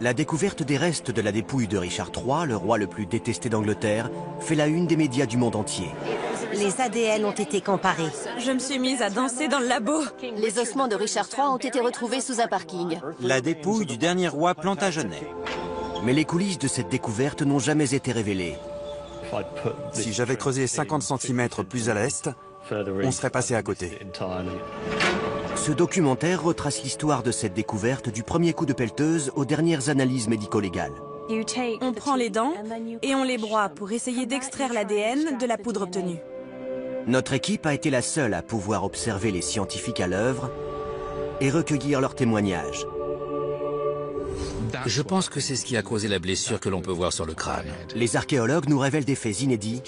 La découverte des restes de la dépouille de Richard III, le roi le plus détesté d'Angleterre, fait la une des médias du monde entier. Les ADN ont été comparés. Je me suis mise à danser dans le labo. Les ossements de Richard III ont été retrouvés sous un parking. La dépouille du dernier roi Plantagenet. Mais les coulisses de cette découverte n'ont jamais été révélées. Si j'avais creusé 50 cm plus à l'est, on serait passé à côté. Ce documentaire retrace l'histoire de cette découverte du premier coup de pelleteuse aux dernières analyses médico-légales. On prend les dents et on les broie pour essayer d'extraire l'ADN de la poudre obtenue. Notre équipe a été la seule à pouvoir observer les scientifiques à l'œuvre et recueillir leurs témoignages. Je pense que c'est ce qui a causé la blessure que l'on peut voir sur le crâne. Les archéologues nous révèlent des faits inédits.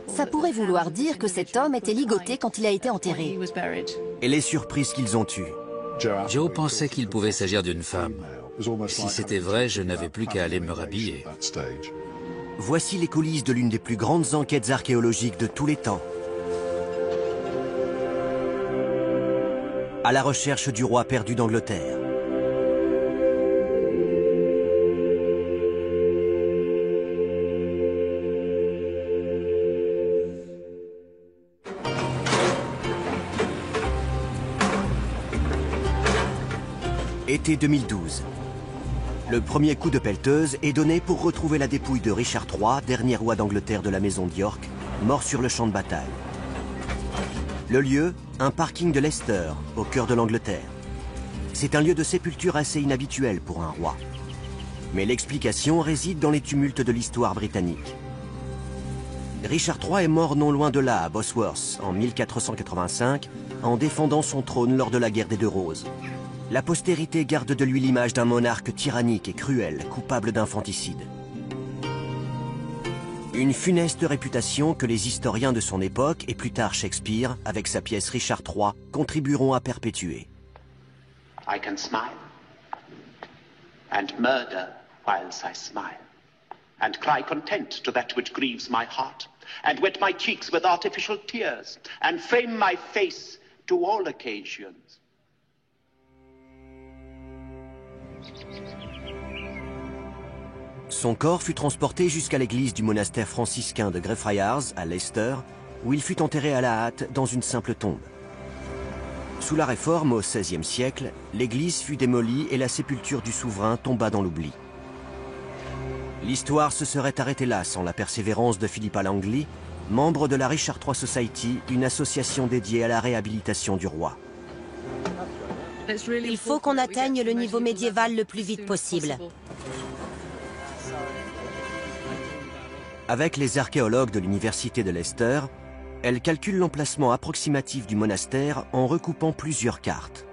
Ça pourrait vouloir dire que cet homme était ligoté quand il a été enterré. Et les surprises qu'ils ont eues. Joe pensait qu'il pouvait s'agir d'une femme. Si c'était vrai, je n'avais plus qu'à aller me rhabiller. Voici les coulisses de l'une des plus grandes enquêtes archéologiques de tous les temps. À la recherche du roi perdu d'Angleterre. Été 2012. Le premier coup de pelleteuse est donné pour retrouver la dépouille de Richard III, dernier roi d'Angleterre de la maison d'York, mort sur le champ de bataille. Le lieu, un parking de Leicester, au cœur de l'Angleterre. C'est un lieu de sépulture assez inhabituel pour un roi. Mais l'explication réside dans les tumultes de l'histoire britannique. Richard III est mort non loin de là, à Bosworth, en 1485, en défendant son trône lors de la guerre des Deux Roses. La postérité garde de lui l'image d'un monarque tyrannique et cruel, coupable d'infanticide. Une funeste réputation que les historiens de son époque, et plus tard Shakespeare, avec sa pièce Richard III, contribueront à perpétuer. I can smile, and murder whilst I smile, and cry content to that which grieves my heart, and wet my cheeks with artificial tears, and frame my face to all occasions. Son corps fut transporté jusqu'à l'église du monastère franciscain de Greyfriars, à Leicester, où il fut enterré à la hâte dans une simple tombe. Sous la Réforme, au XVIe siècle, l'église fut démolie et la sépulture du souverain tomba dans l'oubli. L'histoire se serait arrêtée là sans la persévérance de Philippa Langley, membre de la Richard III Society, une association dédiée à la réhabilitation du roi. Il faut qu'on atteigne le niveau médiéval le plus vite possible. Avec les archéologues de l'université de Leicester, elle calcule l'emplacement approximatif du monastère en recoupant plusieurs cartes.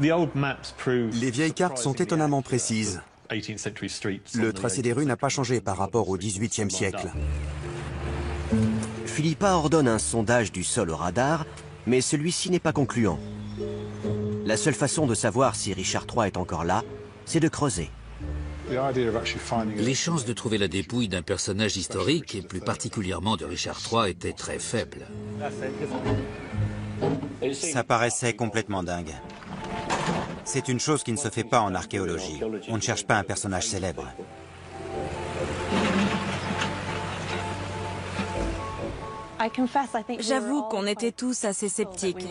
Les vieilles cartes sont étonnamment précises. Le tracé des rues n'a pas changé par rapport au XVIIIe siècle. Philippa ordonne un sondage du sol au radar, mais celui-ci n'est pas concluant. La seule façon de savoir si Richard III est encore là, c'est de creuser. Les chances de trouver la dépouille d'un personnage historique, et plus particulièrement de Richard III, étaient très faibles. Ça paraissait complètement dingue. C'est une chose qui ne se fait pas en archéologie. On ne cherche pas un personnage célèbre. J'avoue qu'on était tous assez sceptiques.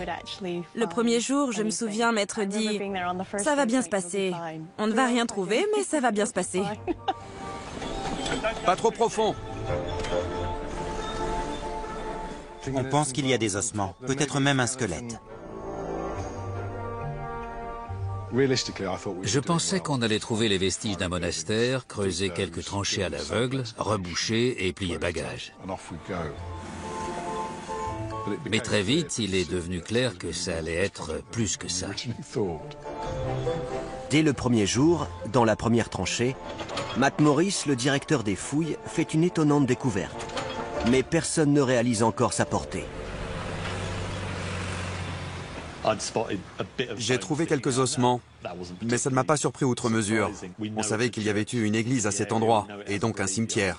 Le premier jour, je me souviens m'être dit « Ça va bien se passer. On ne va rien trouver, mais ça va bien se passer. » Pas trop profond. On pense qu'il y a des ossements, peut-être même un squelette. Je pensais qu'on allait trouver les vestiges d'un monastère, creuser quelques tranchées à l'aveugle, reboucher et plier bagages. Mais très vite, il est devenu clair que ça allait être plus que ça. Dès le premier jour, dans la première tranchée, Matt Morris, le directeur des fouilles, fait une étonnante découverte. Mais personne ne réalise encore sa portée. J'ai trouvé quelques ossements, mais ça ne m'a pas surpris outre mesure. On savait qu'il y avait eu une église à cet endroit, et donc un cimetière.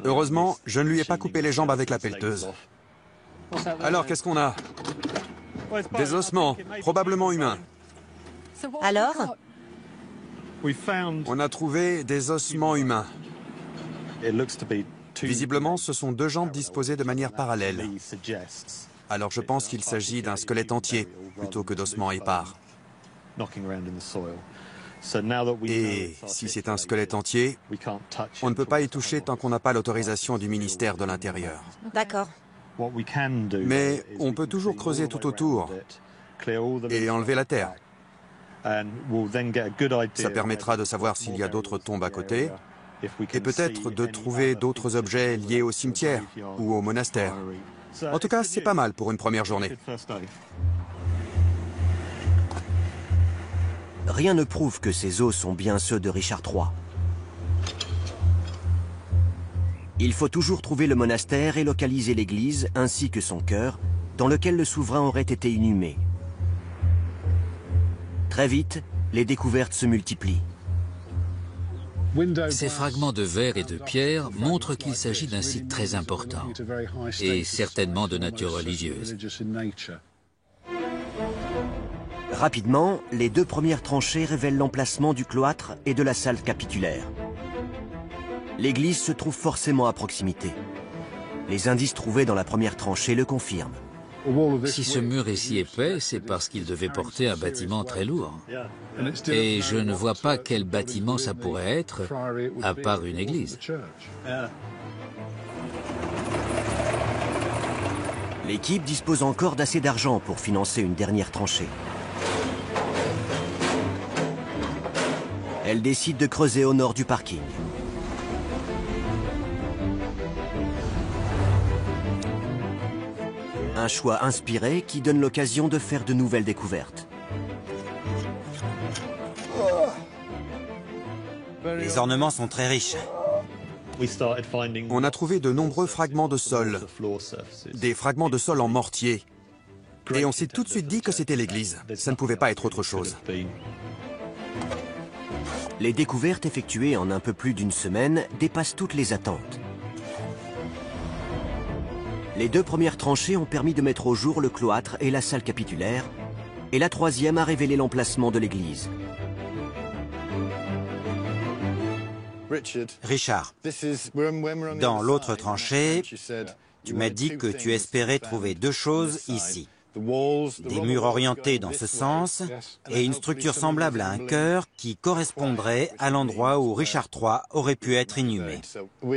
Heureusement, je ne lui ai pas coupé les jambes avec la pelleteuse. Alors, qu'est-ce qu'on a? Des ossements, probablement humains. Alors? On a trouvé des ossements humains. Visiblement, ce sont deux jambes disposées de manière parallèle. Alors je pense qu'il s'agit d'un squelette entier, plutôt que d'ossements épars. Et si c'est un squelette entier, on ne peut pas y toucher tant qu'on n'a pas l'autorisation du ministère de l'Intérieur. D'accord. Mais on peut toujours creuser tout autour et enlever la terre. Ça permettra de savoir s'il y a d'autres tombes à côté et peut-être de trouver d'autres objets liés au cimetière ou au monastère. En tout cas, c'est pas mal pour une première journée. Rien ne prouve que ces os sont bien ceux de Richard III. Il faut toujours trouver le monastère et localiser l'église ainsi que son chœur, dans lequel le souverain aurait été inhumé. Très vite, les découvertes se multiplient. Ces fragments de verre et de pierre montrent qu'il s'agit d'un site très important et certainement de nature religieuse. Rapidement, les deux premières tranchées révèlent l'emplacement du cloître et de la salle capitulaire. L'église se trouve forcément à proximité. Les indices trouvés dans la première tranchée le confirment. Si ce mur est si épais, c'est parce qu'il devait porter un bâtiment très lourd. Et je ne vois pas quel bâtiment ça pourrait être, à part une église. L'équipe dispose encore d'assez d'argent pour financer une dernière tranchée. Elle décide de creuser au nord du parking. Un choix inspiré qui donne l'occasion de faire de nouvelles découvertes. Les ornements sont très riches. On a trouvé de nombreux fragments de sol, des fragments de sol en mortier. Et on s'est tout de suite dit que c'était l'église. Ça ne pouvait pas être autre chose. Les découvertes effectuées en un peu plus d'une semaine dépassent toutes les attentes. Les deux premières tranchées ont permis de mettre au jour le cloître et la salle capitulaire, et la troisième a révélé l'emplacement de l'église. Richard, dans l'autre tranchée, tu m'as dit que tu espérais trouver deux choses ici. Des murs orientés dans ce sens et une structure semblable à un chœur qui correspondrait à l'endroit où Richard III aurait pu être inhumé.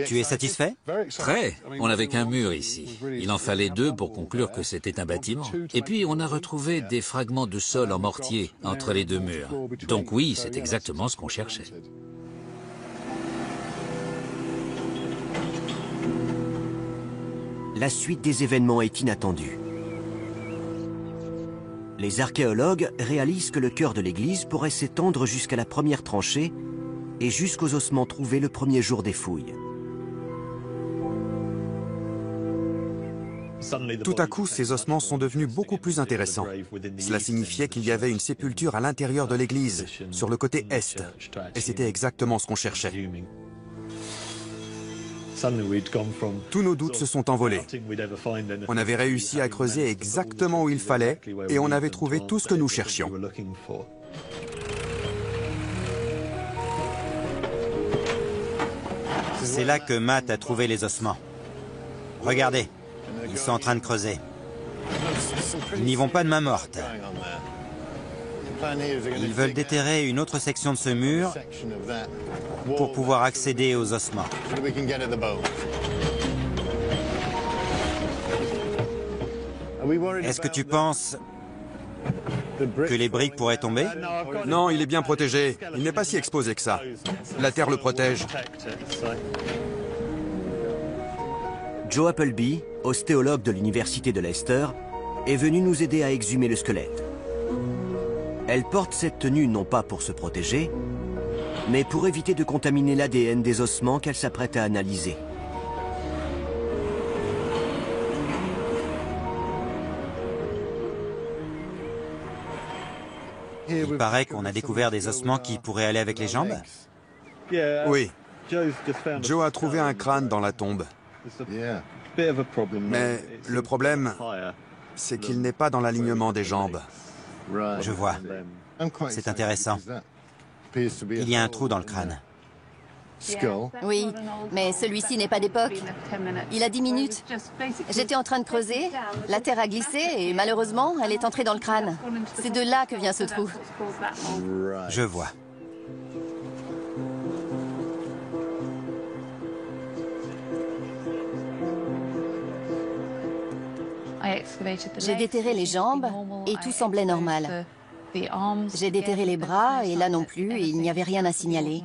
Tu es satisfait? Très. On n'avait qu'un mur ici. Il en fallait deux pour conclure que c'était un bâtiment. Et puis on a retrouvé des fragments de sol en mortier entre les deux murs. Donc oui, c'est exactement ce qu'on cherchait. La suite des événements est inattendue. Les archéologues réalisent que le chœur de l'église pourrait s'étendre jusqu'à la première tranchée et jusqu'aux ossements trouvés le premier jour des fouilles. Tout à coup, ces ossements sont devenus beaucoup plus intéressants. Cela signifiait qu'il y avait une sépulture à l'intérieur de l'église, sur le côté est. Et c'était exactement ce qu'on cherchait. Tous nos doutes se sont envolés. On avait réussi à creuser exactement où il fallait et on avait trouvé tout ce que nous cherchions. C'est là que Matt a trouvé les ossements. Regardez, ils sont en train de creuser. Ils n'y vont pas de main morte. Ils veulent déterrer une autre section de ce mur pour pouvoir accéder aux ossements. Est-ce que tu penses que les briques pourraient tomber? Non, il est bien protégé. Il n'est pas si exposé que ça. La terre le protège. Joe Appleby, ostéologue de l'université de Leicester, est venu nous aider à exhumer le squelette. Elle porte cette tenue non pas pour se protéger, mais pour éviter de contaminer l'ADN des ossements qu'elle s'apprête à analyser. Il paraît qu'on a découvert des ossements qui pourraient aller avec les jambes. Oui. Joe a trouvé un crâne dans la tombe. Mais le problème, c'est qu'il n'est pas dans l'alignement des jambes. Je vois. C'est intéressant. Il y a un trou dans le crâne. Oui, mais celui-ci n'est pas d'époque. Il a 10 minutes. J'étais en train de creuser, la terre a glissé et malheureusement, elle est entrée dans le crâne. C'est de là que vient ce trou. Je vois. J'ai déterré les jambes et tout semblait normal. J'ai déterré les bras et là non plus, il n'y avait rien à signaler.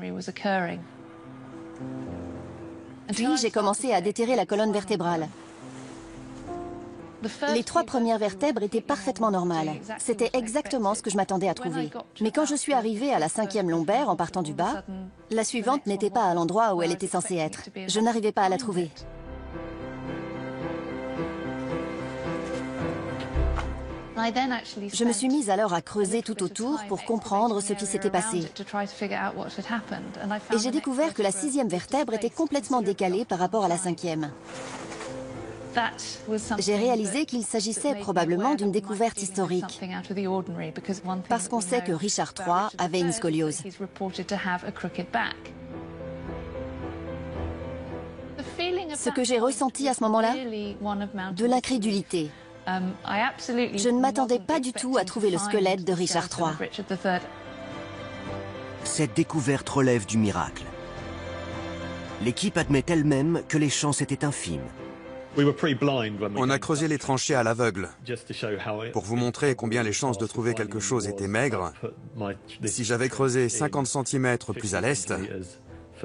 Puis j'ai commencé à déterrer la colonne vertébrale. Les 3 premières vertèbres étaient parfaitement normales. C'était exactement ce que je m'attendais à trouver. Mais quand je suis arrivée à la 5e lombaire en partant du bas, la suivante n'était pas à l'endroit où elle était censée être. Je n'arrivais pas à la trouver. Je me suis mise alors à creuser tout autour pour comprendre ce qui s'était passé. Et j'ai découvert que la 6e vertèbre était complètement décalée par rapport à la 5e. J'ai réalisé qu'il s'agissait probablement d'une découverte historique, parce qu'on sait que Richard III avait une scoliose. Ce que j'ai ressenti à ce moment-là, de l'incrédulité. Je ne m'attendais pas du tout à trouver le squelette de Richard III. Cette découverte relève du miracle. L'équipe admet elle-même que les chances étaient infimes. On a creusé les tranchées à l'aveugle pour vous montrer combien les chances de trouver quelque chose étaient maigres. Si j'avais creusé 50 cm plus à l'est,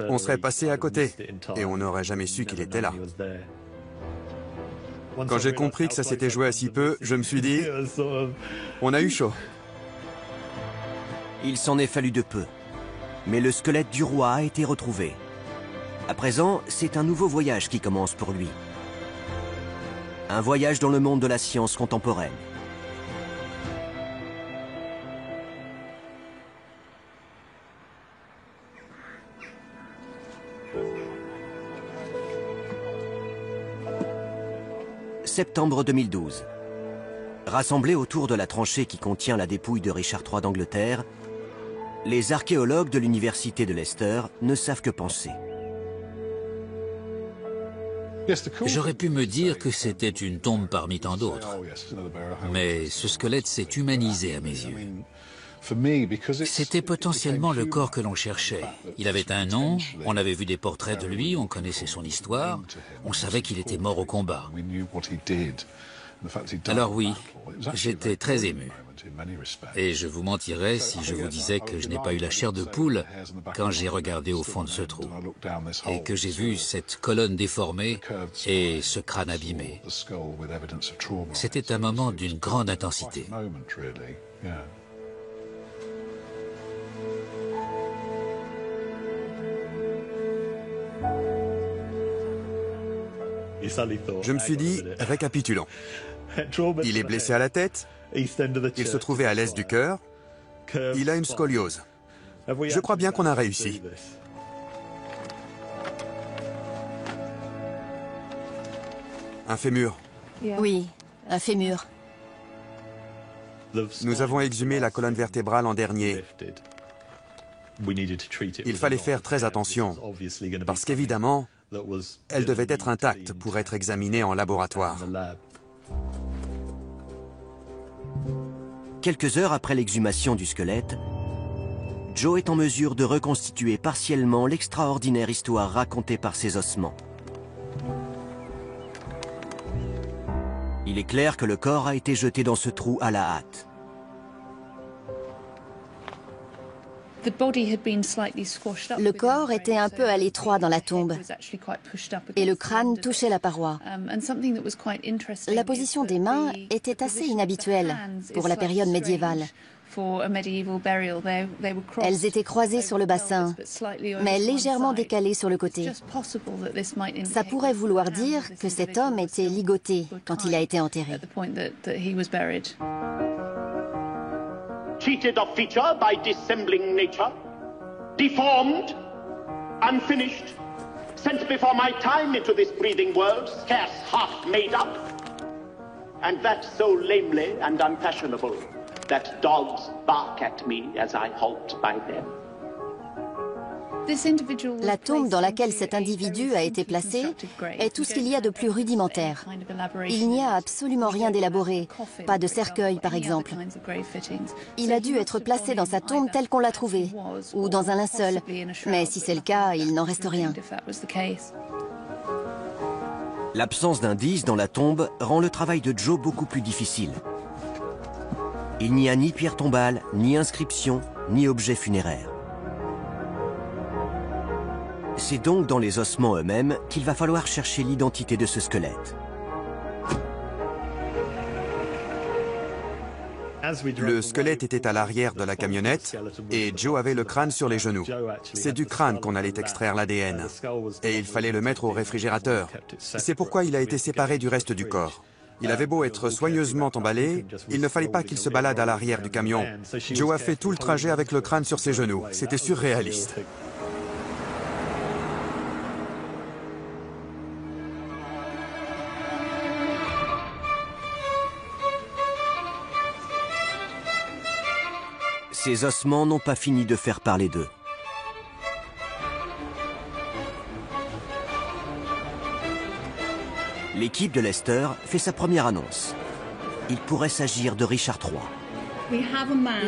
on serait passé à côté et on n'aurait jamais su qu'il était là. Quand j'ai compris que ça s'était joué à si peu, je me suis dit, on a eu chaud. Il s'en est fallu de peu. Mais le squelette du roi a été retrouvé. À présent, c'est un nouveau voyage qui commence pour lui. Un voyage dans le monde de la science contemporaine. Septembre 2012. Rassemblés autour de la tranchée qui contient la dépouille de Richard III d'Angleterre, les archéologues de l'université de Leicester ne savent que penser. J'aurais pu me dire que c'était une tombe parmi tant d'autres. Mais ce squelette s'est humanisé à mes yeux. C'était potentiellement le corps que l'on cherchait. Il avait un nom, on avait vu des portraits de lui, on connaissait son histoire, on savait qu'il était mort au combat. Alors oui, j'étais très ému. Et je vous mentirais si je vous disais que je n'ai pas eu la chair de poule quand j'ai regardé au fond de ce trou et que j'ai vu cette colonne déformée et ce crâne abîmé. C'était un moment d'une grande intensité. Je me suis dit, récapitulons. Il est blessé à la tête, il se trouvait à l'est du cœur, il a une scoliose. Je crois bien qu'on a réussi. Un fémur. Oui, un fémur. Nous avons exhumé la colonne vertébrale en dernier. Il fallait faire très attention, parce qu'évidemment, elle devait être intacte pour être examinée en laboratoire. Quelques heures après l'exhumation du squelette, Joe est en mesure de reconstituer partiellement l'extraordinaire histoire racontée par ses ossements. Il est clair que le corps a été jeté dans ce trou à la hâte. Le corps était un peu à l'étroit dans la tombe et le crâne touchait la paroi. La position des mains était assez inhabituelle pour la période médiévale. Elles étaient croisées sur le bassin, mais légèrement décalées sur le côté. Ça pourrait vouloir dire que cet homme était ligoté quand il a été enterré. Cheated of feature by dissembling nature, deformed, unfinished, sent before my time into this breathing world, scarce half made up. And that so lamely and unfashionable, that dogs bark at me as I halt by them. La tombe dans laquelle cet individu a été placé est tout ce qu'il y a de plus rudimentaire. Il n'y a absolument rien d'élaboré, pas de cercueil par exemple. Il a dû être placé dans sa tombe telle qu'on l'a trouvée, ou dans un linceul, mais si c'est le cas, il n'en reste rien. L'absence d'indices dans la tombe rend le travail de Joe beaucoup plus difficile. Il n'y a ni pierre tombale, ni inscription, ni objet funéraire. C'est donc dans les ossements eux-mêmes qu'il va falloir chercher l'identité de ce squelette. Le squelette était à l'arrière de la camionnette et Joe avait le crâne sur les genoux. C'est du crâne qu'on allait extraire l'ADN. Et il fallait le mettre au réfrigérateur. C'est pourquoi il a été séparé du reste du corps. Il avait beau être soigneusement emballé, il ne fallait pas qu'il se balade à l'arrière du camion. Joe a fait tout le trajet avec le crâne sur ses genoux. C'était surréaliste. Ces ossements n'ont pas fini de faire parler d'eux. L'équipe de Lester fait sa première annonce. Il pourrait s'agir de Richard III.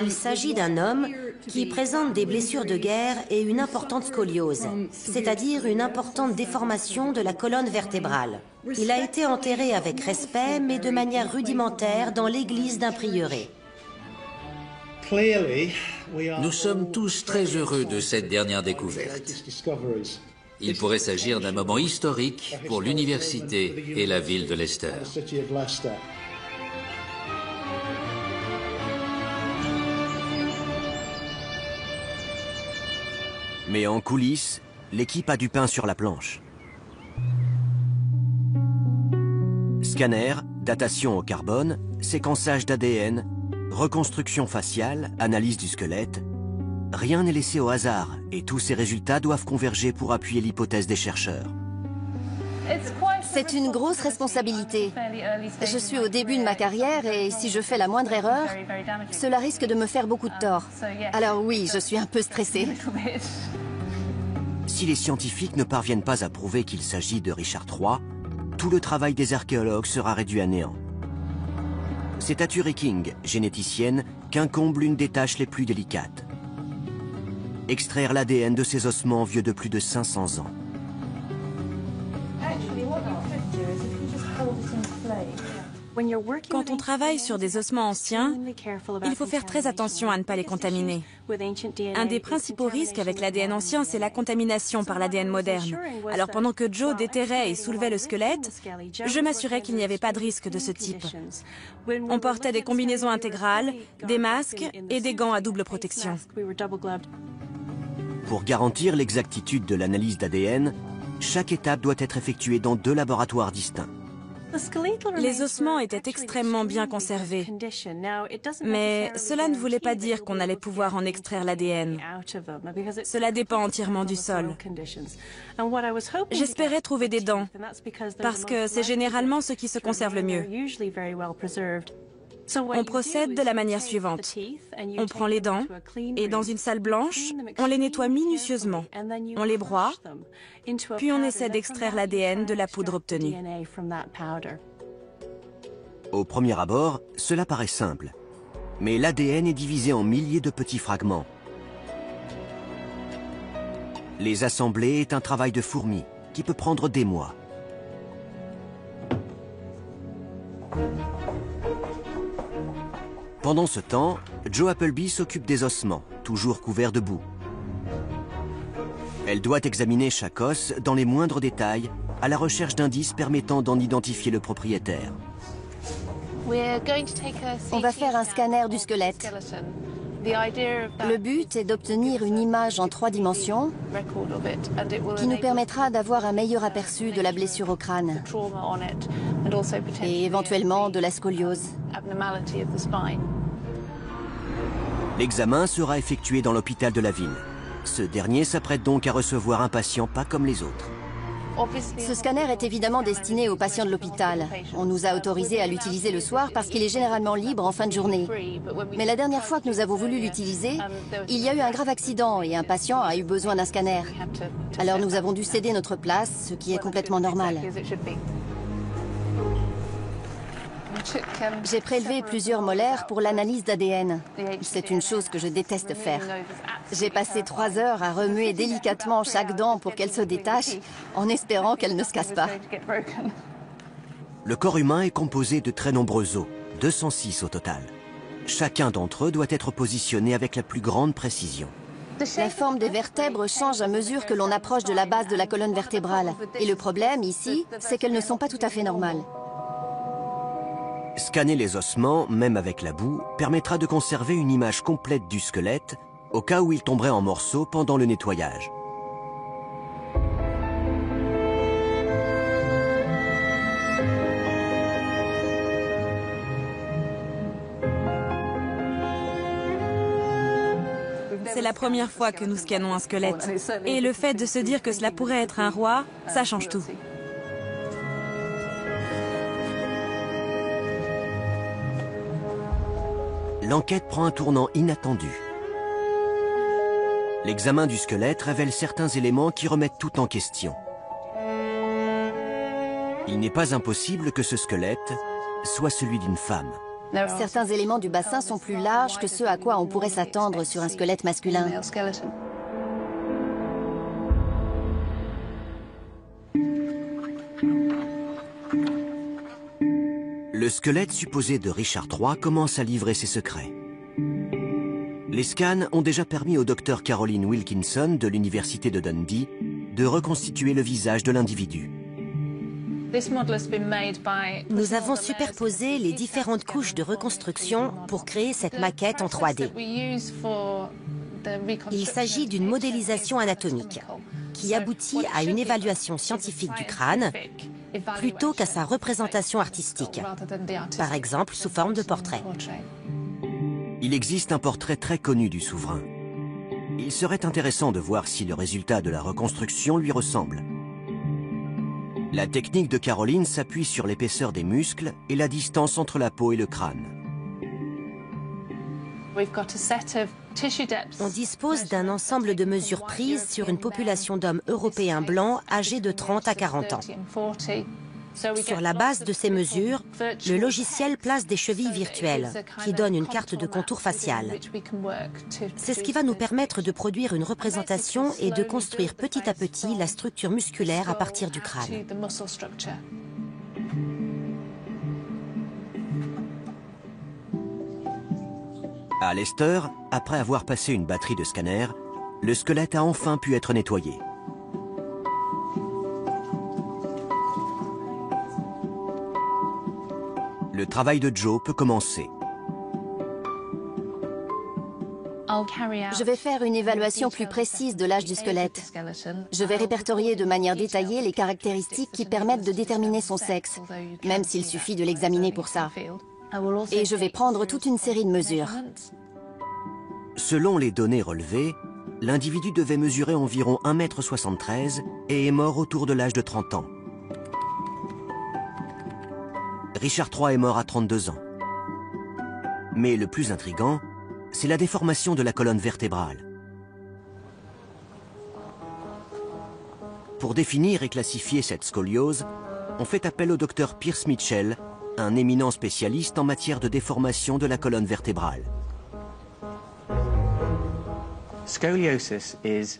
Il s'agit d'un homme qui présente des blessures de guerre et une importante scoliose, c'est-à-dire une importante déformation de la colonne vertébrale. Il a été enterré avec respect, mais de manière rudimentaire dans l'église d'un prieuré. Nous sommes tous très heureux de cette dernière découverte. Il pourrait s'agir d'un moment historique pour l'université et la ville de Leicester. Mais en coulisses, l'équipe a du pain sur la planche. Scanner, datation au carbone, séquençage d'ADN, reconstruction faciale, analyse du squelette. Rien n'est laissé au hasard et tous ces résultats doivent converger pour appuyer l'hypothèse des chercheurs. C'est une grosse responsabilité. Je suis au début de ma carrière et si je fais la moindre erreur, cela risque de me faire beaucoup de tort. Alors oui, je suis un peu stressée. Si les scientifiques ne parviennent pas à prouver qu'il s'agit de Richard III, tout le travail des archéologues sera réduit à néant. C'est à Turi King, généticienne, qu'incombe l'une des tâches les plus délicates. Extraire l'ADN de ces ossements vieux de plus de 500 ans. Quand on travaille sur des ossements anciens, il faut faire très attention à ne pas les contaminer. Un des principaux risques avec l'ADN ancien, c'est la contamination par l'ADN moderne. Alors pendant que Joe déterrait et soulevait le squelette, je m'assurais qu'il n'y avait pas de risque de ce type. On portait des combinaisons intégrales, des masques et des gants à double protection. Pour garantir l'exactitude de l'analyse d'ADN, chaque étape doit être effectuée dans 2 laboratoires distincts. Les ossements étaient extrêmement bien conservés, mais cela ne voulait pas dire qu'on allait pouvoir en extraire l'ADN. Cela dépend entièrement du sol. J'espérais trouver des dents, parce que c'est généralement ce qui se conserve le mieux. On procède de la manière suivante. On prend les dents et dans une salle blanche, on les nettoie minutieusement. On les broie, puis on essaie d'extraire l'ADN de la poudre obtenue. Au premier abord, cela paraît simple. Mais l'ADN est divisé en milliers de petits fragments. Les assembler est un travail de fourmi qui peut prendre des mois. Pendant ce temps, Joe Appleby s'occupe des ossements, toujours couverts de boue. Elle doit examiner chaque os dans les moindres détails, à la recherche d'indices permettant d'en identifier le propriétaire. On va faire un scanner du squelette. Le but est d'obtenir une image en 3 dimensions qui nous permettra d'avoir un meilleur aperçu de la blessure au crâne et éventuellement de la scoliose. L'examen sera effectué dans l'hôpital de la ville. Ce dernier s'apprête donc à recevoir un patient pas comme les autres. Ce scanner est évidemment destiné aux patients de l'hôpital. On nous a autorisé à l'utiliser le soir parce qu'il est généralement libre en fin de journée. Mais la dernière fois que nous avons voulu l'utiliser, il y a eu un grave accident et un patient a eu besoin d'un scanner. Alors nous avons dû céder notre place, ce qui est complètement normal. J'ai prélevé plusieurs molaires pour l'analyse d'ADN. C'est une chose que je déteste faire. J'ai passé 3 heures à remuer délicatement chaque dent pour qu'elle se détache, en espérant qu'elle ne se casse pas. Le corps humain est composé de très nombreux os, 206 au total. Chacun d'entre eux doit être positionné avec la plus grande précision. La forme des vertèbres change à mesure que l'on approche de la base de la colonne vertébrale. Et le problème, ici, c'est qu'elles ne sont pas tout à fait normales. Scanner les ossements, même avec la boue, permettra de conserver une image complète du squelette au cas où il tomberait en morceaux pendant le nettoyage. C'est la première fois que nous scannons un squelette. Et le fait de se dire que cela pourrait être un roi, ça change tout. L'enquête prend un tournant inattendu. L'examen du squelette révèle certains éléments qui remettent tout en question. Il n'est pas impossible que ce squelette soit celui d'une femme. Certains éléments du bassin sont plus larges que ceux à quoi on pourrait s'attendre sur un squelette masculin. Le squelette supposé de Richard III commence à livrer ses secrets. Les scans ont déjà permis au docteur Caroline Wilkinson de l'université de Dundee de reconstituer le visage de l'individu. Nous avons superposé les différentes couches de reconstruction pour créer cette maquette en 3D. Il s'agit d'une modélisation anatomique qui aboutit à une évaluation scientifique du crâne plutôt qu'à sa représentation artistique, par exemple sous forme de portrait. Il existe un portrait très connu du souverain. Il serait intéressant de voir si le résultat de la reconstruction lui ressemble. La technique de Caroline s'appuie sur l'épaisseur des muscles et la distance entre la peau et le crâne. On dispose d'un ensemble de mesures prises sur une population d'hommes européens blancs âgés de 30 à 40 ans. Sur la base de ces mesures, le logiciel place des chevilles virtuelles qui donnent une carte de contour facial. C'est ce qui va nous permettre de produire une représentation et de construire petit à petit la structure musculaire à partir du crâne. À Leicester, après avoir passé une batterie de scanners, le squelette a enfin pu être nettoyé. Le travail de Joe peut commencer. Je vais faire une évaluation plus précise de l'âge du squelette. Je vais répertorier de manière détaillée les caractéristiques qui permettent de déterminer son sexe, même s'il suffit de l'examiner pour ça. Et je vais prendre toute une série de mesures. Selon les données relevées, l'individu devait mesurer environ 1,73 m et est mort autour de l'âge de 30 ans. Richard III est mort à 32 ans. Mais le plus intriguant, c'est la déformation de la colonne vertébrale. Pour définir et classifier cette scoliose, on fait appel au docteur Pierce Mitchell, un éminent spécialiste en matière de déformation de la colonne vertébrale.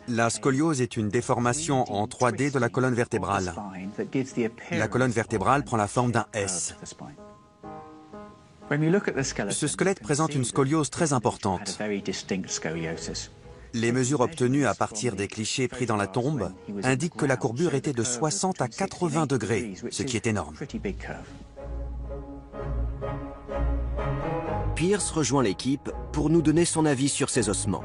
La scoliose est une déformation en 3D de la colonne vertébrale. La colonne vertébrale prend la forme d'un S. Ce squelette présente une scoliose très importante. Les mesures obtenues à partir des clichés pris dans la tombe indiquent que la courbure était de 60 à 80 degrés, ce qui est énorme. Pierce rejoint l'équipe pour nous donner son avis sur ces ossements.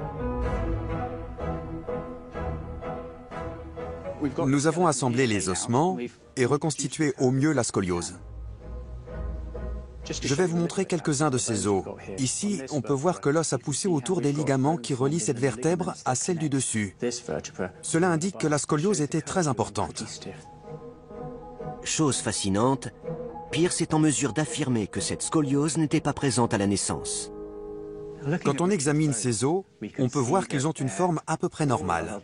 Nous avons assemblé les ossements et reconstitué au mieux la scoliose. Je vais vous montrer quelques-uns de ces os. Ici, on peut voir que l'os a poussé autour des ligaments qui relient cette vertèbre à celle du dessus. Cela indique que la scoliose était très importante. chose fascinante, Pierce est en mesure d'affirmer que cette scoliose n'était pas présente à la naissance. Quand on examine ces os, on peut voir qu'ils ont une forme à peu près normale.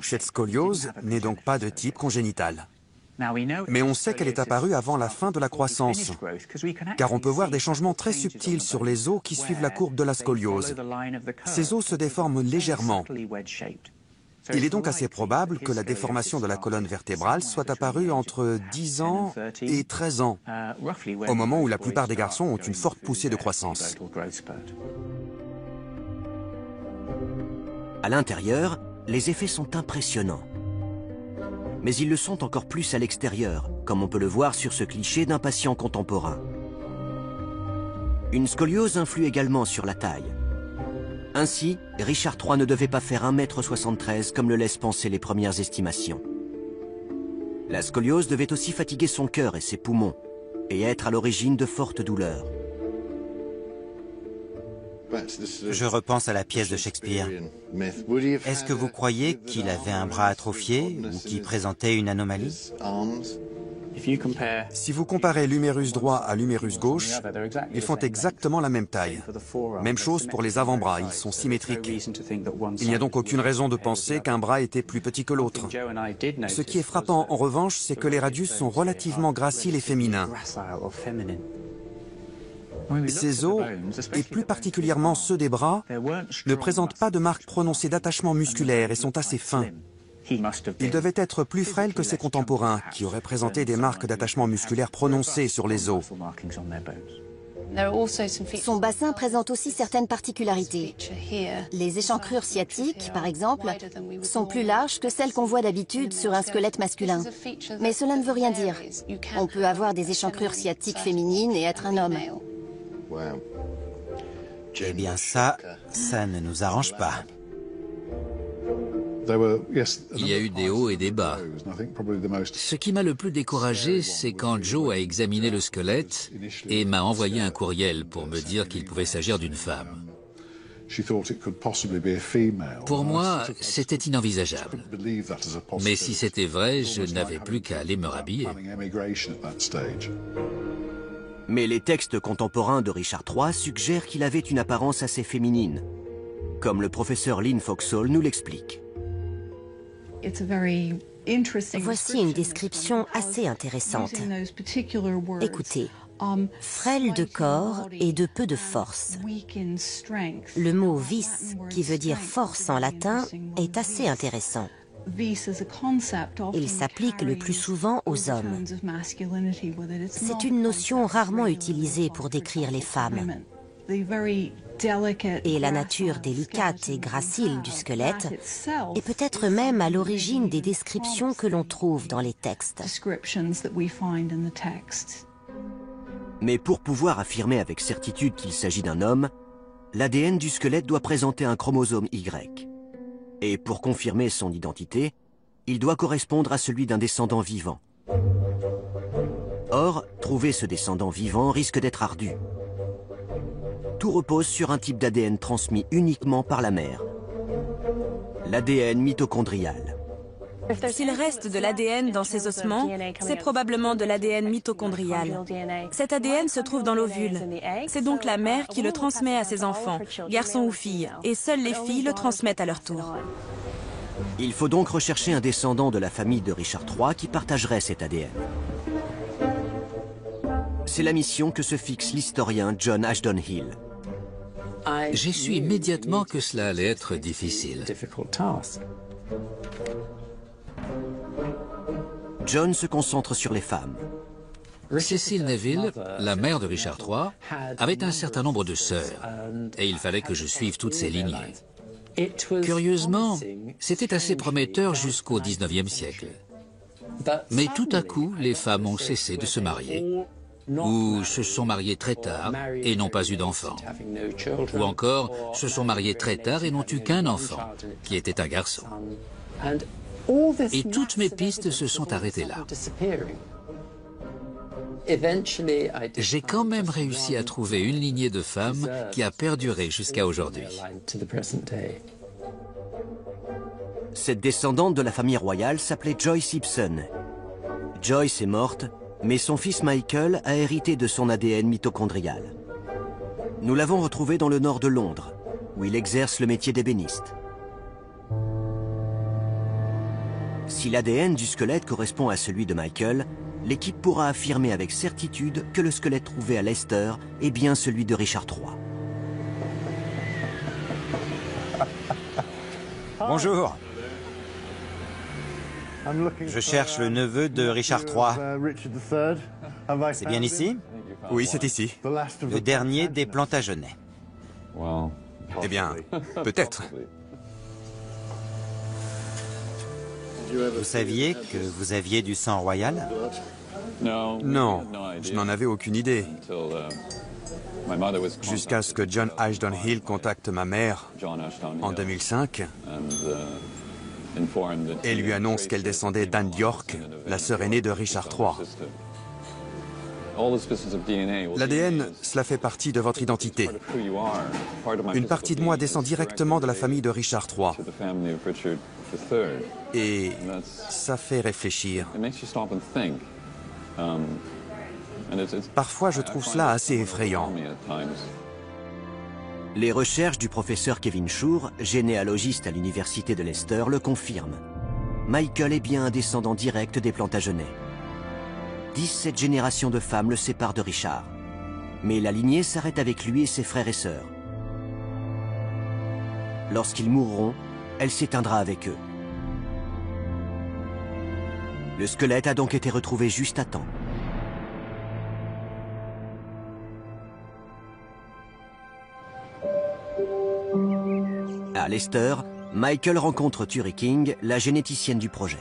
Cette scoliose n'est donc pas de type congénital. Mais on sait qu'elle est apparue avant la fin de la croissance, car on peut voir des changements très subtils sur les os qui suivent la courbe de la scoliose. Ces os se déforment légèrement. Il est donc assez probable que la déformation de la colonne vertébrale soit apparue entre 10 ans et 13 ans, au moment où la plupart des garçons ont une forte poussée de croissance. À l'intérieur, les effets sont impressionnants. Mais ils le sont encore plus à l'extérieur, comme on peut le voir sur ce cliché d'un patient contemporain. Une scoliose influe également sur la taille. Ainsi, Richard III ne devait pas faire 1,73 m comme le laissent penser les premières estimations. La scoliose devait aussi fatiguer son cœur et ses poumons, et être à l'origine de fortes douleurs. Je repense à la pièce de Shakespeare. Est-ce que vous croyez qu'il avait un bras atrophié ou qu'il présentait une anomalie? Si vous comparez l'humérus droit à l'humérus gauche, ils font exactement la même taille. Même chose pour les avant-bras, ils sont symétriques. Il n'y a donc aucune raison de penser qu'un bras était plus petit que l'autre. Ce qui est frappant en revanche, c'est que les radius sont relativement graciles et féminins. Ces os, et plus particulièrement ceux des bras, ne présentent pas de marques prononcées d'attachement musculaire et sont assez fins. Il devait être plus frêle que ses contemporains, qui auraient présenté des marques d'attachement musculaire prononcées sur les os. Son bassin présente aussi certaines particularités. Les échancrures sciatiques, par exemple, sont plus larges que celles qu'on voit d'habitude sur un squelette masculin. Mais cela ne veut rien dire. On peut avoir des échancrures sciatiques féminines et être un homme. Eh bien ça ne nous arrange pas. Il y a eu des hauts et des bas. Ce qui m'a le plus découragé, c'est quand Joe a examiné le squelette et m'a envoyé un courriel pour me dire qu'il pouvait s'agir d'une femme. Pour moi, c'était inenvisageable. Mais si c'était vrai, je n'avais plus qu'à aller me rhabiller. Mais les textes contemporains de Richard III suggèrent qu'il avait une apparence assez féminine, comme le professeur Lynn Foxall nous l'explique. Voici une description assez intéressante. Écoutez, frêle de corps et de peu de force. Le mot vis, qui veut dire force en latin, est assez intéressant. Il s'applique le plus souvent aux hommes. C'est une notion rarement utilisée pour décrire les femmes. Et la nature délicate et gracile du squelette est peut-être même à l'origine des descriptions que l'on trouve dans les textes. Mais pour pouvoir affirmer avec certitude qu'il s'agit d'un homme, l'ADN du squelette doit présenter un chromosome Y. Et pour confirmer son identité, il doit correspondre à celui d'un descendant vivant. Or, trouver ce descendant vivant risque d'être ardu. Tout repose sur un type d'ADN transmis uniquement par la mère. L'ADN mitochondrial. S'il reste de l'ADN dans ces ossements, c'est probablement de l'ADN mitochondrial. Cet ADN se trouve dans l'ovule. C'est donc la mère qui le transmet à ses enfants, garçons ou filles, et seules les filles le transmettent à leur tour. Il faut donc rechercher un descendant de la famille de Richard III qui partagerait cet ADN. C'est la mission que se fixe l'historien John Ashton Hill. J'ai su immédiatement que cela allait être difficile. John se concentre sur les femmes. Cecil Neville, la mère de Richard III, avait un certain nombre de sœurs, et il fallait que je suive toutes ces lignées. Curieusement, c'était assez prometteur jusqu'au XIXe siècle. Mais tout à coup, les femmes ont cessé de se marier, ou se sont mariées très tard et n'ont pas eu d'enfants. Ou encore, se sont mariées très tard et n'ont eu qu'un enfant, qui était un garçon. Et toutes mes pistes se sont arrêtées là. J'ai quand même réussi à trouver une lignée de femmes qui a perduré jusqu'à aujourd'hui. Cette descendante de la famille royale s'appelait Joyce Ibsen. Joyce est morte, mais son fils Michael a hérité de son ADN mitochondrial. Nous l'avons retrouvé dans le nord de Londres, où il exerce le métier d'ébéniste. Si l'ADN du squelette correspond à celui de Michael, l'équipe pourra affirmer avec certitude que le squelette trouvé à Leicester est bien celui de Richard III. Bonjour. Je cherche le neveu de Richard III. C'est bien ici? Oui, c'est ici. Le dernier des Plantagenets. Eh bien, peut-être. Vous saviez que vous aviez du sang royal? Non, je n'en avais aucune idée. Jusqu'à ce que John Ashton Hill contacte ma mère en 2005 et lui annonce qu'elle descendait d'Anne d'York, la sœur aînée de Richard III. L'ADN, cela fait partie de votre identité. Une partie de moi descend directement de la famille de Richard III. Et ça fait réfléchir. Parfois, je trouve cela assez effrayant. Les recherches du professeur Kevin Shore, généalogiste à l'université de Leicester, le confirment. Michael est bien un descendant direct des Plantagenets. 17 générations de femmes le séparent de Richard. Mais la lignée s'arrête avec lui et ses frères et sœurs. Lorsqu'ils mourront, elle s'éteindra avec eux. Le squelette a donc été retrouvé juste à temps. À Leicester, Michael rencontre Turi King, la généticienne du projet.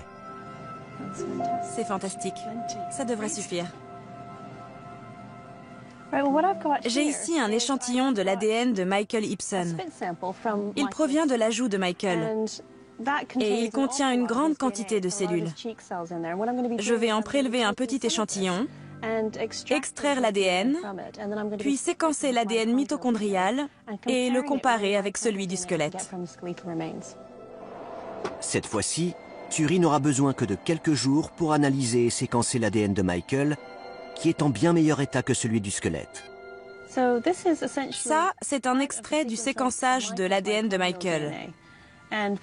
C'est fantastique. Ça devrait suffire. J'ai ici un échantillon de l'ADN de Michael Ibsen. Il provient de l'ajout de Michael. Et il contient une grande quantité de cellules. Je vais en prélever un petit échantillon, extraire l'ADN, puis séquencer l'ADN mitochondrial et le comparer avec celui du squelette. Cette fois-ci, Turi n'aura besoin que de quelques jours pour analyser et séquencer l'ADN de Michael, qui est en bien meilleur état que celui du squelette. Ça, c'est un extrait du séquençage de l'ADN de Michael.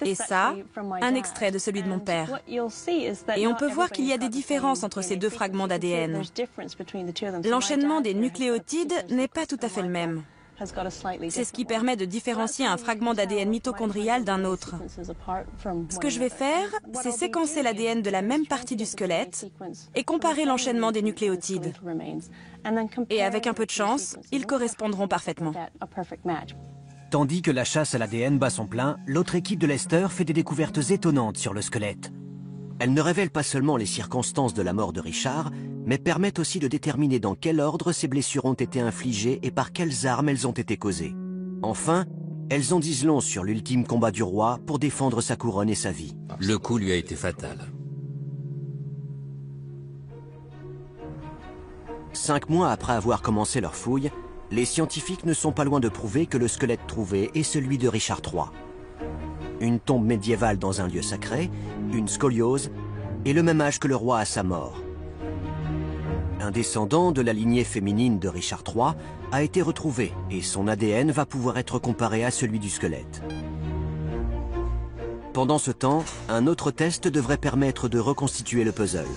Et ça, un extrait de celui de mon père. Et on peut voir qu'il y a des différences entre ces deux fragments d'ADN. L'enchaînement des nucléotides n'est pas tout à fait le même. C'est ce qui permet de différencier un fragment d'ADN mitochondrial d'un autre. Ce que je vais faire, c'est séquencer l'ADN de la même partie du squelette et comparer l'enchaînement des nucléotides. Et avec un peu de chance, ils correspondront parfaitement. Tandis que la chasse à l'ADN bat son plein, l'autre équipe de Leicester fait des découvertes étonnantes sur le squelette. Elles ne révèlent pas seulement les circonstances de la mort de Richard, mais permettent aussi de déterminer dans quel ordre ces blessures ont été infligées et par quelles armes elles ont été causées. Enfin, elles en disent long sur l'ultime combat du roi pour défendre sa couronne et sa vie. Le coup lui a été fatal. 5 mois après avoir commencé leur fouille, les scientifiques ne sont pas loin de prouver que le squelette trouvé est celui de Richard III. Une tombe médiévale dans un lieu sacré, une scoliose, et le même âge que le roi à sa mort. Un descendant de la lignée féminine de Richard III a été retrouvé et son ADN va pouvoir être comparé à celui du squelette. Pendant ce temps, un autre test devrait permettre de reconstituer le puzzle.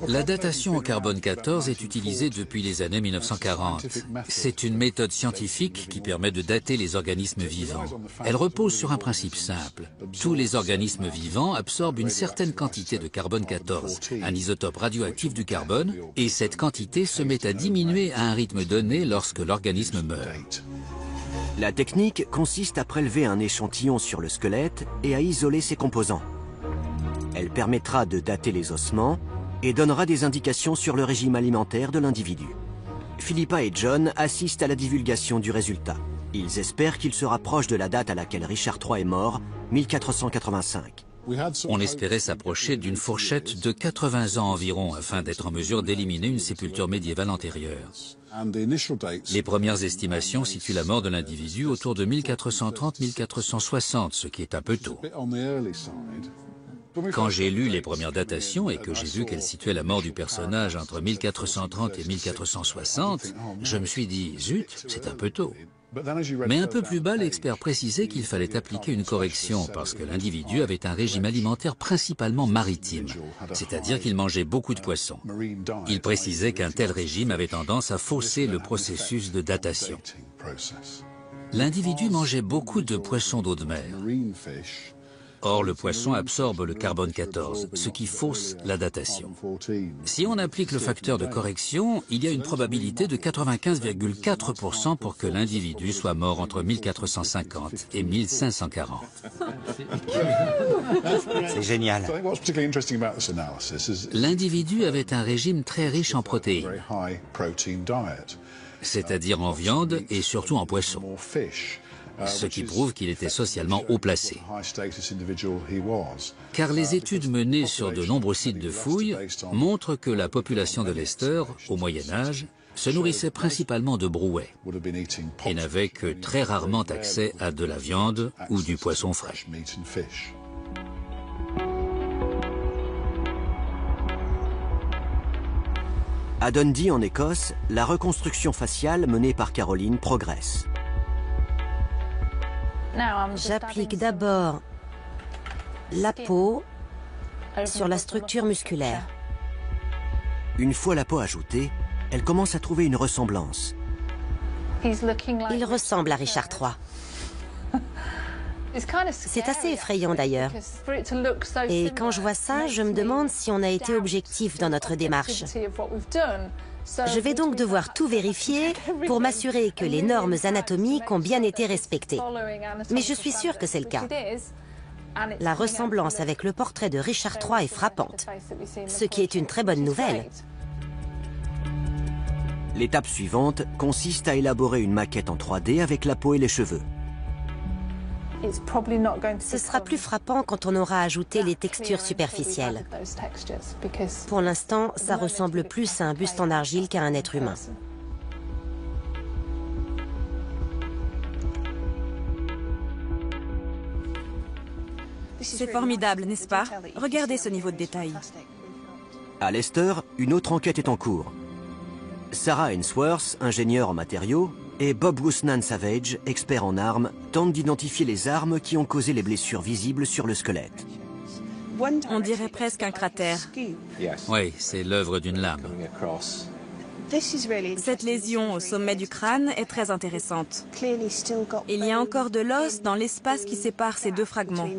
La datation au carbone 14 est utilisée depuis les années 1940. C'est une méthode scientifique qui permet de dater les organismes vivants. Elle repose sur un principe simple. Tous les organismes vivants absorbent une certaine quantité de carbone 14, un isotope radioactif du carbone, et cette quantité se met à diminuer à un rythme donné lorsque l'organisme meurt. La technique consiste à prélever un échantillon sur le squelette et à isoler ses composants. Elle permettra de dater les ossements et donnera des indications sur le régime alimentaire de l'individu. Philippa et John assistent à la divulgation du résultat. Ils espèrent qu'il sera proche de la date à laquelle Richard III est mort, 1485. On espérait s'approcher d'une fourchette de 80 ans environ afin d'être en mesure d'éliminer une sépulture médiévale antérieure. Les premières estimations situent la mort de l'individu autour de 1430-1460, ce qui est un peu tôt. Quand j'ai lu les premières datations et que j'ai vu qu'elles situaient la mort du personnage entre 1430 et 1460, je me suis dit, zut, c'est un peu tôt. Mais un peu plus bas, l'expert précisait qu'il fallait appliquer une correction parce que l'individu avait un régime alimentaire principalement maritime, c'est-à-dire qu'il mangeait beaucoup de poissons. Il précisait qu'un tel régime avait tendance à fausser le processus de datation. L'individu mangeait beaucoup de poissons d'eau de mer. Or, le poisson absorbe le carbone 14, ce qui fausse la datation. Si on applique le facteur de correction, il y a une probabilité de 95,4% pour que l'individu soit mort entre 1450 et 1540. C'est génial. L'individu avait un régime très riche en protéines, c'est-à-dire en viande et surtout en poisson, ce qui prouve qu'il était socialement haut placé. Car les études menées sur de nombreux sites de fouilles montrent que la population de Leicester, au Moyen-Âge, se nourrissait principalement de brouets et n'avait que très rarement accès à de la viande ou du poisson frais. À Dundee, en Écosse, la reconstruction faciale menée par Caroline progresse. J'applique d'abord la peau sur la structure musculaire. Une fois la peau ajoutée, elle commence à trouver une ressemblance. Il ressemble à Richard III. C'est assez effrayant d'ailleurs. Et quand je vois ça, je me demande si on a été objectif dans notre démarche. Je vais donc devoir tout vérifier pour m'assurer que les normes anatomiques ont bien été respectées. Mais je suis sûre que c'est le cas. La ressemblance avec le portrait de Richard III est frappante, ce qui est une très bonne nouvelle. L'étape suivante consiste à élaborer une maquette en 3D avec la peau et les cheveux. Ce sera plus frappant quand on aura ajouté les textures superficielles. Pour l'instant, ça ressemble plus à un buste en argile qu'à un être humain. C'est formidable, n'est-ce pas? Regardez ce niveau de détail. À Leicester, une autre enquête est en cours. Sarah Ainsworth, ingénieure en matériaux, et Bob Woosnam Savage, expert en armes, tentent d'identifier les armes qui ont causé les blessures visibles sur le squelette. On dirait presque un cratère. Oui, c'est l'œuvre d'une lame. Cette lésion au sommet du crâne est très intéressante. Il y a encore de l'os dans l'espace qui sépare ces deux fragments.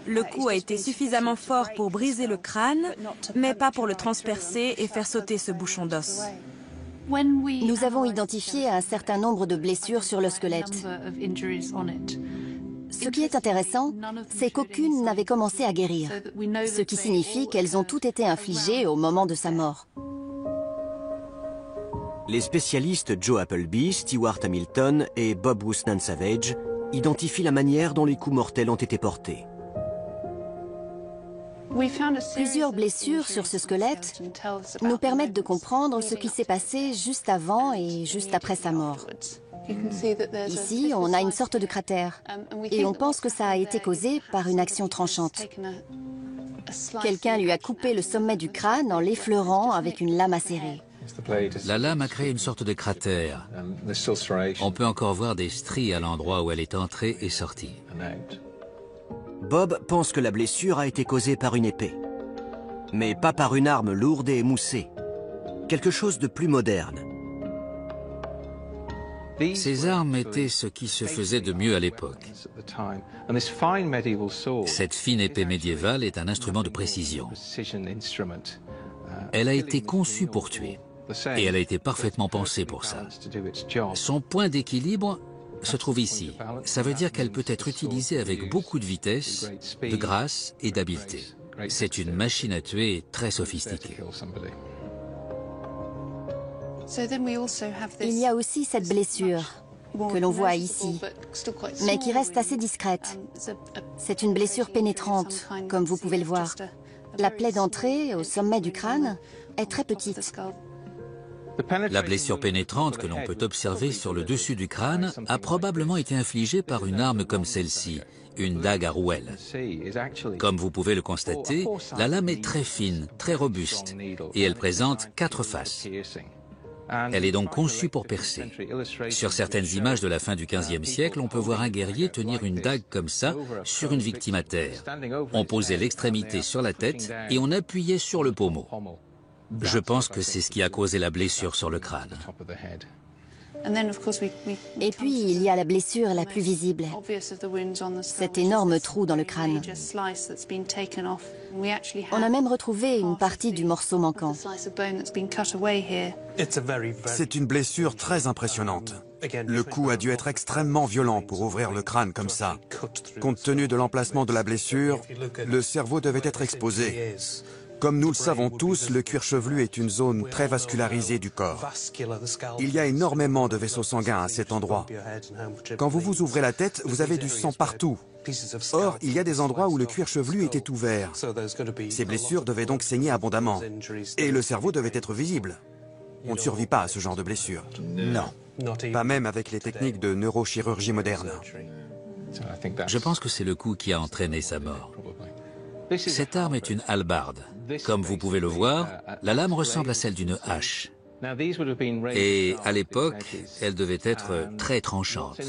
Le coup a été suffisamment fort pour briser le crâne, mais pas pour le transpercer et faire sauter ce bouchon d'os. Nous avons identifié un certain nombre de blessures sur le squelette. Ce qui est intéressant, c'est qu'aucune n'avait commencé à guérir, ce qui signifie qu'elles ont toutes été infligées au moment de sa mort. Les spécialistes Joe Appleby, Stewart Hamilton et Bob Woosnam Savage identifient la manière dont les coups mortels ont été portés. Plusieurs blessures sur ce squelette nous permettent de comprendre ce qui s'est passé juste avant et juste après sa mort. Ici, on a une sorte de cratère et on pense que ça a été causé par une action tranchante. Quelqu'un lui a coupé le sommet du crâne en l'effleurant avec une lame acérée. La lame a créé une sorte de cratère. On peut encore voir des stries à l'endroit où elle est entrée et sortie. Bob pense que la blessure a été causée par une épée, mais pas par une arme lourde et émoussée. Quelque chose de plus moderne. Ces armes étaient ce qui se faisait de mieux à l'époque. Cette fine épée médiévale est un instrument de précision. Elle a été conçue pour tuer, et elle a été parfaitement pensée pour ça. Son point d'équilibre se trouve ici. Ça veut dire qu'elle peut être utilisée avec beaucoup de vitesse, de grâce et d'habileté. C'est une machine à tuer très sophistiquée. Il y a aussi cette blessure que l'on voit ici, mais qui reste assez discrète. C'est une blessure pénétrante, comme vous pouvez le voir. La plaie d'entrée, au sommet du crâne, est très petite. La blessure pénétrante que l'on peut observer sur le dessus du crâne a probablement été infligée par une arme comme celle-ci, une dague à rouelle. Comme vous pouvez le constater, la lame est très fine, très robuste, et elle présente 4 faces. Elle est donc conçue pour percer. Sur certaines images de la fin du XVe siècle, on peut voir un guerrier tenir une dague comme ça sur une victime à terre. On posait l'extrémité sur la tête et on appuyait sur le pommeau. Je pense que c'est ce qui a causé la blessure sur le crâne. Et puis, il y a la blessure la plus visible, cet énorme trou dans le crâne. On a même retrouvé une partie du morceau manquant. C'est une blessure très impressionnante. Le coup a dû être extrêmement violent pour ouvrir le crâne comme ça. Compte tenu de l'emplacement de la blessure, le cerveau devait être exposé. Comme nous le savons tous, le cuir chevelu est une zone très vascularisée du corps. Il y a énormément de vaisseaux sanguins à cet endroit. Quand vous vous ouvrez la tête, vous avez du sang partout. Or, il y a des endroits où le cuir chevelu était ouvert. Ces blessures devaient donc saigner abondamment. Et le cerveau devait être visible. On ne survit pas à ce genre de blessure. Non. Pas même avec les techniques de neurochirurgie moderne. Je pense que c'est le coup qui a entraîné sa mort. Cette arme est une hallebarde. Comme vous pouvez le voir, la lame ressemble à celle d'une hache. Et à l'époque, elle devait être très tranchante.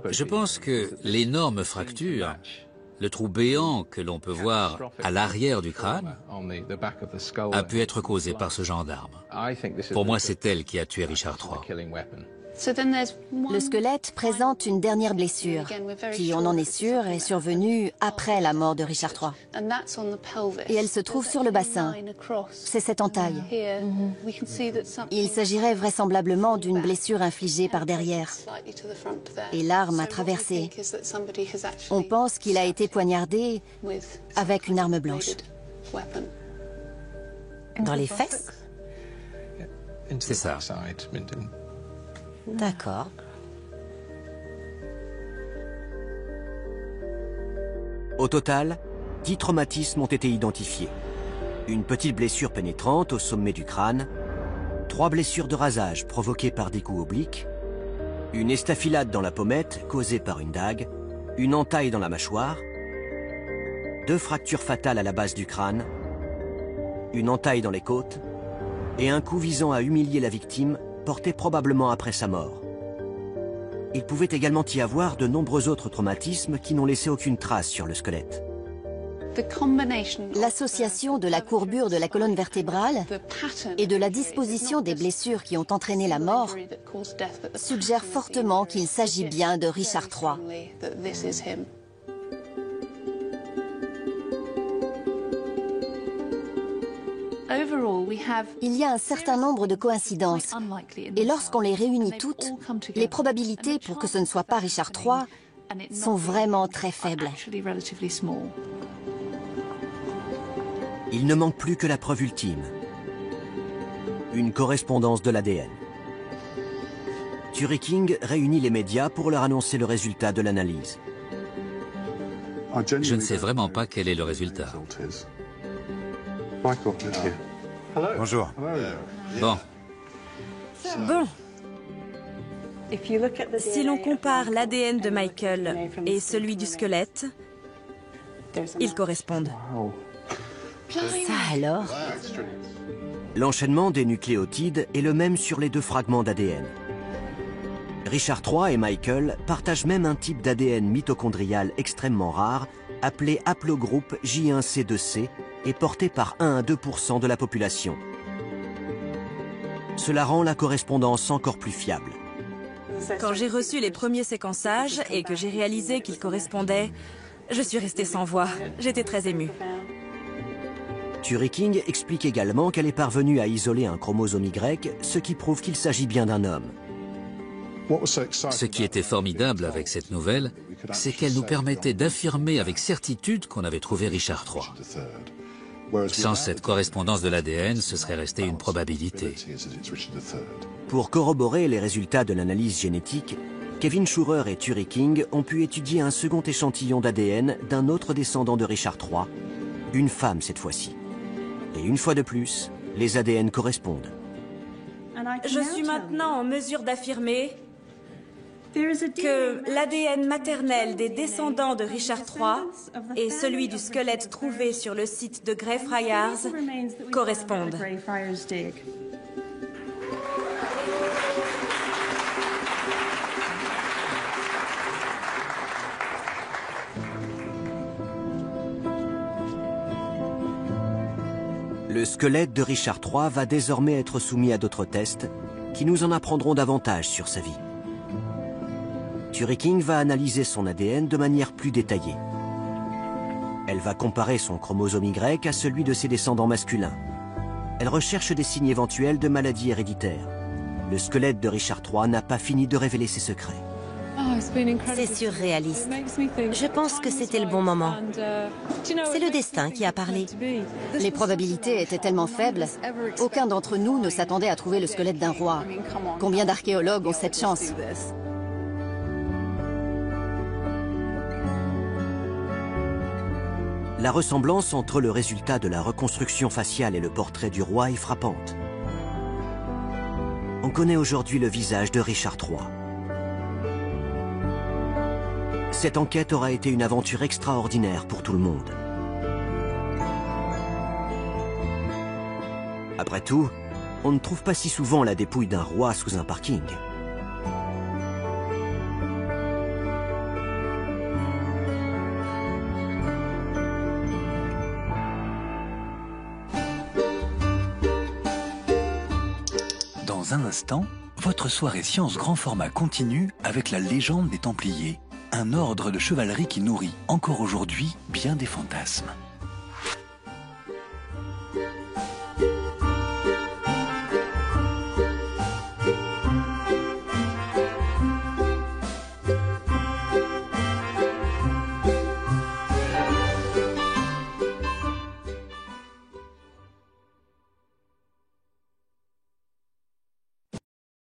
Je pense que l'énorme fracture, le trou béant que l'on peut voir à l'arrière du crâne, a pu être causé par ce genre d'arme. Pour moi, c'est elle qui a tué Richard III. Le squelette présente une dernière blessure, qui, on en est sûr, est survenue après la mort de Richard III. Et elle se trouve sur le bassin. C'est cette entaille. Il s'agirait vraisemblablement d'une blessure infligée par derrière. Et l'arme a traversé. On pense qu'il a été poignardé avec une arme blanche. Dans les fesses? C'est ça. D'accord. Au total, 10 traumatismes ont été identifiés. Une petite blessure pénétrante au sommet du crâne, 3 blessures de rasage provoquées par des coups obliques, une estafilade dans la pommette causée par une dague, une entaille dans la mâchoire, 2 fractures fatales à la base du crâne, une entaille dans les côtes et un coup visant à humilier la victime porté probablement après sa mort. Il pouvait également y avoir de nombreux autres traumatismes qui n'ont laissé aucune trace sur le squelette. L'association de la courbure de la colonne vertébrale et de la disposition des blessures qui ont entraîné la mort suggère fortement qu'il s'agit bien de Richard III. Il y a un certain nombre de coïncidences, et lorsqu'on les réunit toutes, les probabilités pour que ce ne soit pas Richard III sont vraiment très faibles. Il ne manque plus que la preuve ultime. Une correspondance de l'ADN. Turiking réunit les médias pour leur annoncer le résultat de l'analyse. Je ne sais vraiment pas quel est le résultat. Bonjour. Bon. Si l'on compare l'ADN de Michael et celui du squelette, ils correspondent. Ça alors? L'enchaînement des nucléotides est le même sur les 2 fragments d'ADN. Richard III et Michael partagent même un type d'ADN mitochondrial extrêmement rare, appelé haplogroupe J1C2C, et porté par 1 à 2% de la population. Cela rend la correspondance encore plus fiable. Quand j'ai reçu les premiers séquençages et que j'ai réalisé qu'ils correspondaient, je suis restée sans voix. J'étais très émue. Turiking explique également qu'elle est parvenue à isoler un chromosome Y, ce qui prouve qu'il s'agit bien d'un homme. Ce qui était formidable avec cette nouvelle, c'est qu'elle nous permettait d'affirmer avec certitude qu'on avait trouvé Richard III. Sans cette correspondance de l'ADN, ce serait resté une probabilité. Pour corroborer les résultats de l'analyse génétique, Kevin Schurer et Turiking ont pu étudier un second échantillon d'ADN d'un autre descendant de Richard III, une femme cette fois-ci. Et une fois de plus, Les ADN correspondent. Je suis maintenant en mesure d'affirmer que l'ADN maternel des descendants de Richard III et celui du squelette trouvé sur le site de Greyfriars correspondent. Le squelette de Richard III va désormais être soumis à d'autres tests qui nous en apprendront davantage sur sa vie. Turiking va analyser son ADN de manière plus détaillée. Elle va comparer son chromosome Y à celui de ses descendants masculins. Elle recherche des signes éventuels de maladies héréditaires. Le squelette de Richard III n'a pas fini de révéler ses secrets. C'est surréaliste. Je pense que c'était le bon moment. C'est le destin qui a parlé. Les probabilités étaient tellement faibles. Aucun d'entre nous ne s'attendait à trouver le squelette d'un roi. Combien d'archéologues ont cette chance? La ressemblance entre le résultat de la reconstruction faciale et le portrait du roi est frappante. On connaît aujourd'hui le visage de Richard III. Cette enquête aura été une aventure extraordinaire pour tout le monde. Après tout, on ne trouve pas si souvent la dépouille d'un roi sous un parking. Dans un instant, votre soirée science grand format continue avec la légende des Templiers. Un ordre de chevalerie qui nourrit encore aujourd'hui bien des fantasmes.